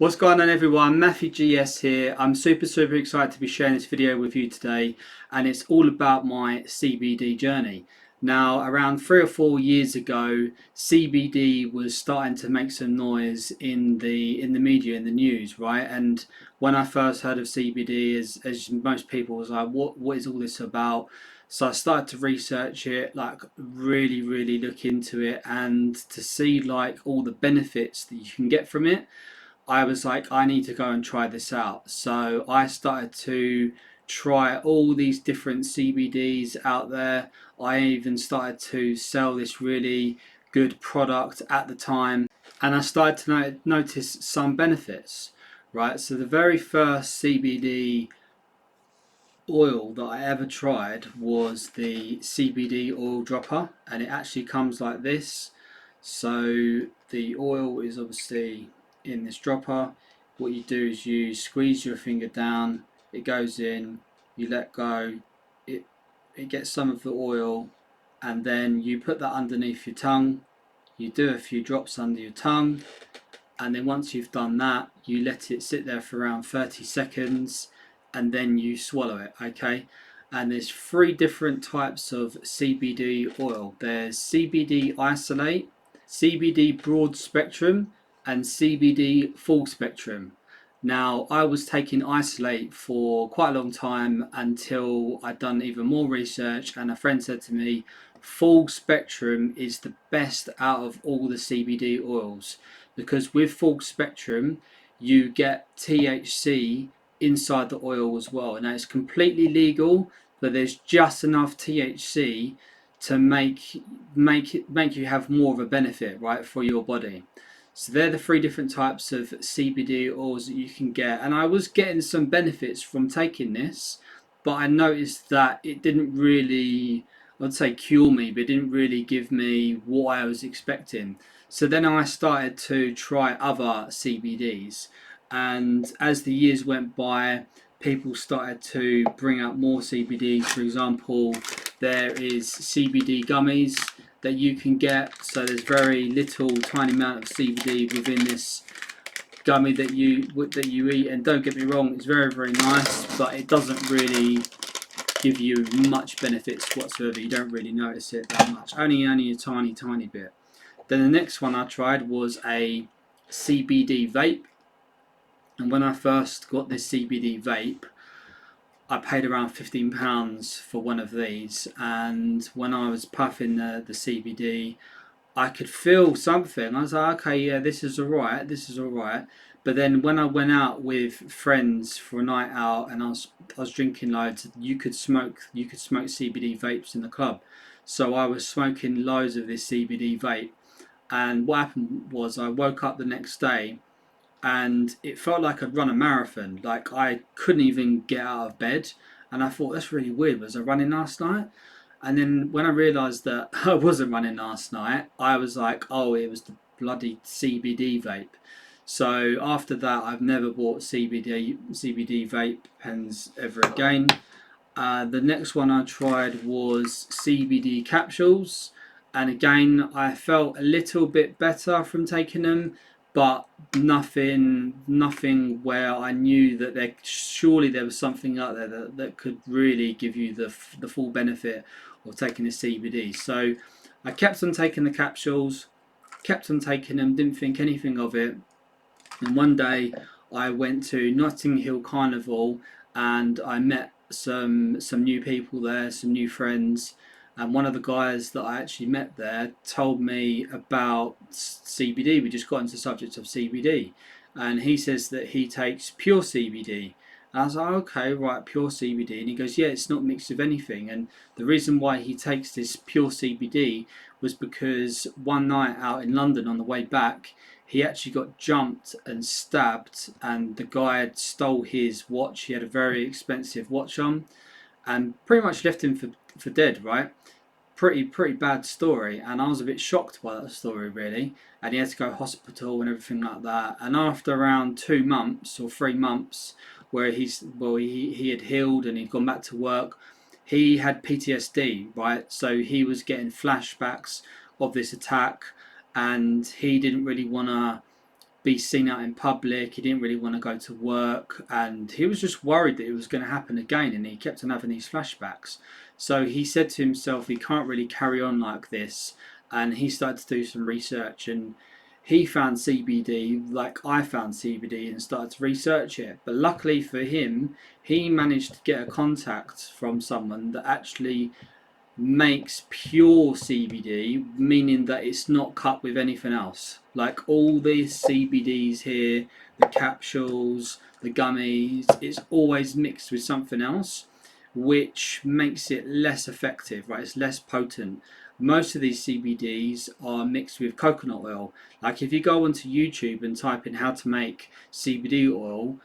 What's going on, everyone? Matthew GS here. I'm super excited to be sharing this video with you today, and it's all about my CBD journey. Now, around 3 or 4 years ago, CBD was starting to make some noise in the media, in the news, right? And when I first heard of CBD, as most people was like, what is all this about? So I started to research it, like really look into it, and to see like all the benefits that you can get from it. I was like, I need to go and try this out. So I started to try all these different CBDs out there. I even started to sell this really good product at the time, and I started to notice some benefits, right? So the very first CBD oil that I ever tried was the CBD oil dropper, and it actually comes like this. So the oil is obviously in this dropper. What you do is you squeeze your finger down, it goes in, you let go, it it gets some of the oil, and then you put that underneath your tongue. You do a few drops under your tongue, and then once you've done that, you let it sit there for around 30 seconds, and then you swallow it. Okay, and there's three different types of CBD oil. There's CBD isolate, CBD broad spectrum, and CBD full spectrum. Now, I was taking isolate for quite a long time until I'd done even more research, and a friend said to me, full spectrum is the best out of all the CBD oils, because with full spectrum you get THC inside the oil as well. Now, it's completely legal, but there's just enough THC to make you have more of a benefit, right, for your body. So they're the three different types of CBD oils that you can get, and I was getting some benefits from taking this, but I noticed that it didn't really, I'd say, cure me, but it didn't really give me what I was expecting. So then I started to try other CBDs, and as the years went by, people started to bring out more CBD. For example, there is CBD gummies that you can get. So there's very little tiny amount of CBD within this gummy that you eat. And don't get me wrong, it's very nice, but it doesn't really give you much benefits whatsoever. You don't really notice it that much. Only a tiny bit. Then the next one I tried was a CBD vape. And when I first got this CBD vape, I paid around £15 for one of these, and when I was puffing the CBD, I could feel something. I was like, okay, yeah, this is alright, this is alright. But then when I went out with friends for a night out and I was drinking loads, you could smoke CBD vapes in the club. So I was smoking loads of this CBD vape, and what happened was I woke up the next day and it felt like I'd run a marathon. Like I couldn't even get out of bed, and I thought, that's really weird. Was I running last night? And then when I realised that I wasn't running last night, I was like, oh, it was the bloody CBD vape. So after that, I've never bought CBD vape pens ever again. The next one I tried was CBD capsules, and again I felt a little bit better from taking them, but nothing where I knew that there was something out there that could really give you the full benefit of taking the CBD. So I kept on taking the capsules, kept on taking them, didn't think anything of it. And one day I went to Notting Hill Carnival, and I met some new people there, some new friends. And one of the guys that I actually met there told me about CBD. We just got into the subject of CBD, and he says that he takes pure CBD. And I was like, okay, right, pure CBD. And he goes, yeah, it's not mixed with anything. And the reason why he takes this pure CBD was because one night out in London on the way back, he actually got jumped and stabbed, and the guy had stole his watch. He had a very expensive watch on, and pretty much left him for dead, right? Pretty bad story, and I was a bit shocked by that story, really. And he had to go to hospital and everything like that. And after around 2 months or 3 months, where he had healed and he'd gone back to work, he had PTSD, right? So he was getting flashbacks of this attack, and he didn't really want to be seen out in public. He didn't really want to go to work, and he was just worried that it was going to happen again, and he kept on having these flashbacks. So he said to himself, he can't really carry on like this, and he started to do some research, and he found CBD like I found CBD and started to research it. But luckily for him, he managed to get a contact from someone that actually makes pure CBD, meaning that it's not cut with anything else. Like all these CBDs here, the capsules, the gummies, it's always mixed with something else, which makes it less effective, right? It's less potent. Most of these CBDs are mixed with coconut oil. Like if you go onto YouTube and type in how to make CBD oil,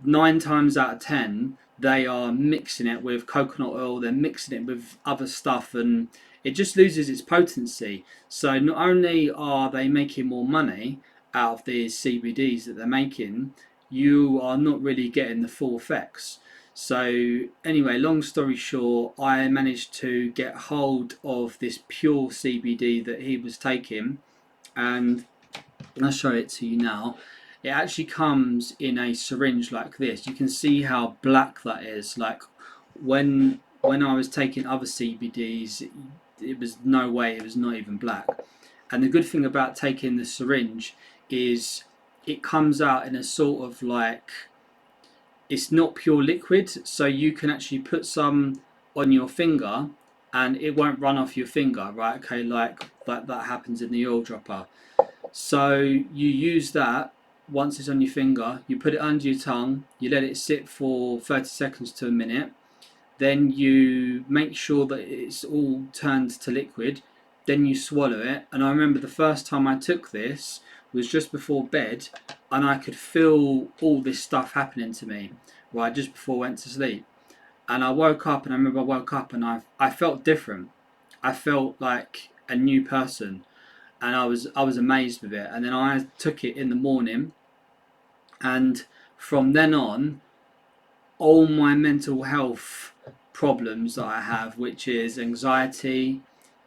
9 times out of 10 they are mixing it with coconut oil, they're mixing it with other stuff, and it just loses its potency. So not only are they making more money out of these CBDs that they're making, you are not really getting the full effects. So anyway, long story short, I managed to get hold of this pure CBD that he was taking, and I'll show it to you now. It actually comes in a syringe like this. You can see how black that is. Like when I was taking other CBDs, it was no way, it was not even black. And the good thing about taking the syringe is it comes out in a sort of like, it's not pure liquid, so you can actually put some on your finger and it won't run off your finger, right? Okay, like that happens in the oil dropper. So you use that once it's on your finger, you put it under your tongue, you let it sit for 30 seconds to a minute, then you make sure that it's all turned to liquid, then you swallow it. And I remember the first time I took this was just before bed, and I could feel all this stuff happening to me, right, just before I went to sleep. And I woke up, and I remember I woke up and I felt different. I felt like a new person, and I was amazed with it. And then I took it in the morning, and from then on, all my mental health problems that I have, which is anxiety,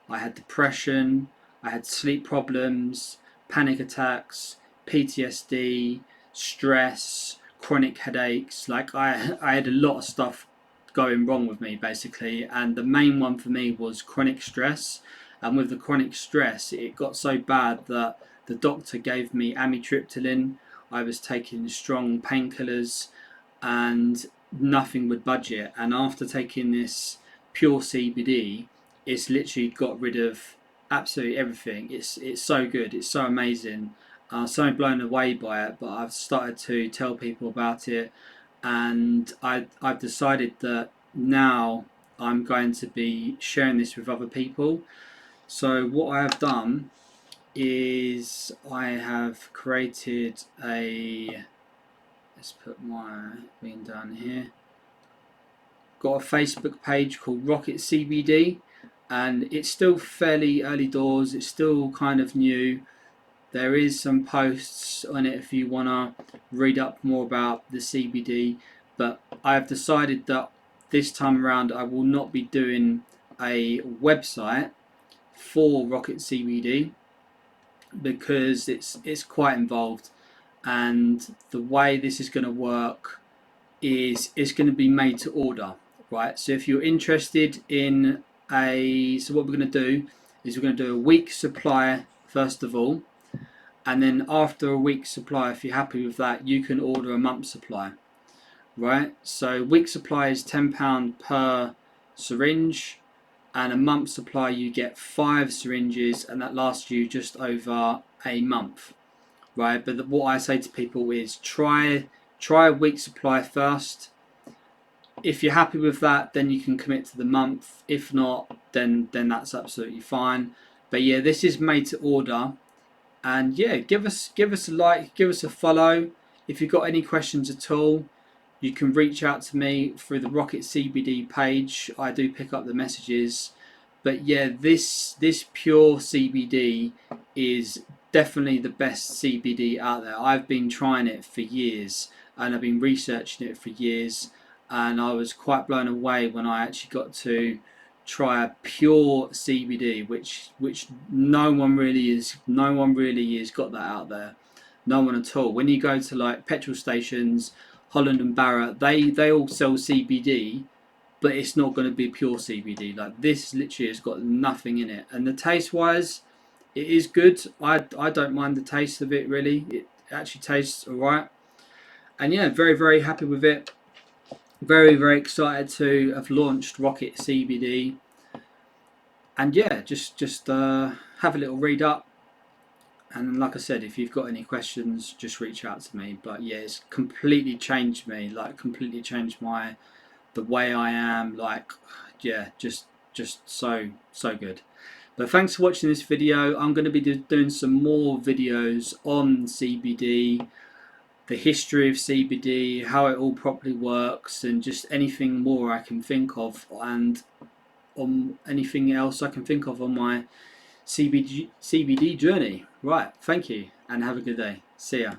I had depression, I had sleep problems, panic attacks, PTSD, stress, chronic headaches. Like I had a lot of stuff going wrong with me basically, and the main one for me was chronic stress. And with the chronic stress, it got so bad that the doctor gave me amitriptyline. I was taking strong painkillers, and nothing would budge it. And after taking this pure CBD, it's literally got rid of absolutely everything. It's so good. It's so amazing. I'm so blown away by it. But I've started to tell people about it, and I've decided that now I'm going to be sharing this with other people. So what I have done is I have created a, let's put my thing down here, got a Facebook page called Rocket CBD, and it's still fairly early doors, it's still kind of new. There is some posts on it if you want to read up more about the CBD, but I have decided that this time around I will not be doing a website for Rocket CBD because it's quite involved, and the way this is going to work is it's going to be made to order, right? So if you're interested in so what we're going to do is we're going to do a week's supply first of all, and then after a week's supply, if you're happy with that, you can order a month's supply, right? So week supply is £10 per syringe, and a month supply you get 5 syringes, and that lasts you just over a month, right? But what I say to people is try a week supply first. If you're happy with that, then you can commit to the month. If not, then that's absolutely fine. But yeah, this is made to order, and yeah, give us a like, give us a follow. If you've got any questions at all, you can reach out to me through the Rocket CBD page. I do pick up the messages. But yeah, this pure CBD is definitely the best CBD out there. I've been trying it for years, and I've been researching it for years, and I was quite blown away when I actually got to try a pure CBD, which no one really is got that out there. No one at all. When you go to like petrol stations, Holland and Barrett, they all sell CBD, but it's not going to be pure CBD. Like this literally has got nothing in it. And the taste wise, it is good. I don't mind the taste of it really. It actually tastes alright. And yeah, very, very happy with it. Very, very excited to have launched Rocket CBD. And yeah, just have a little read up. And like I said, if you've got any questions, just reach out to me. But yeah, it's completely changed me. Like completely changed the way I am. Like yeah, just so good. But thanks for watching this video. I'm going to be doing some more videos on CBD, the history of CBD, how it all properly works, and just anything more I can think of, and on anything else I can think of on my CBD journey. Right, thank you, and have a good day. See ya.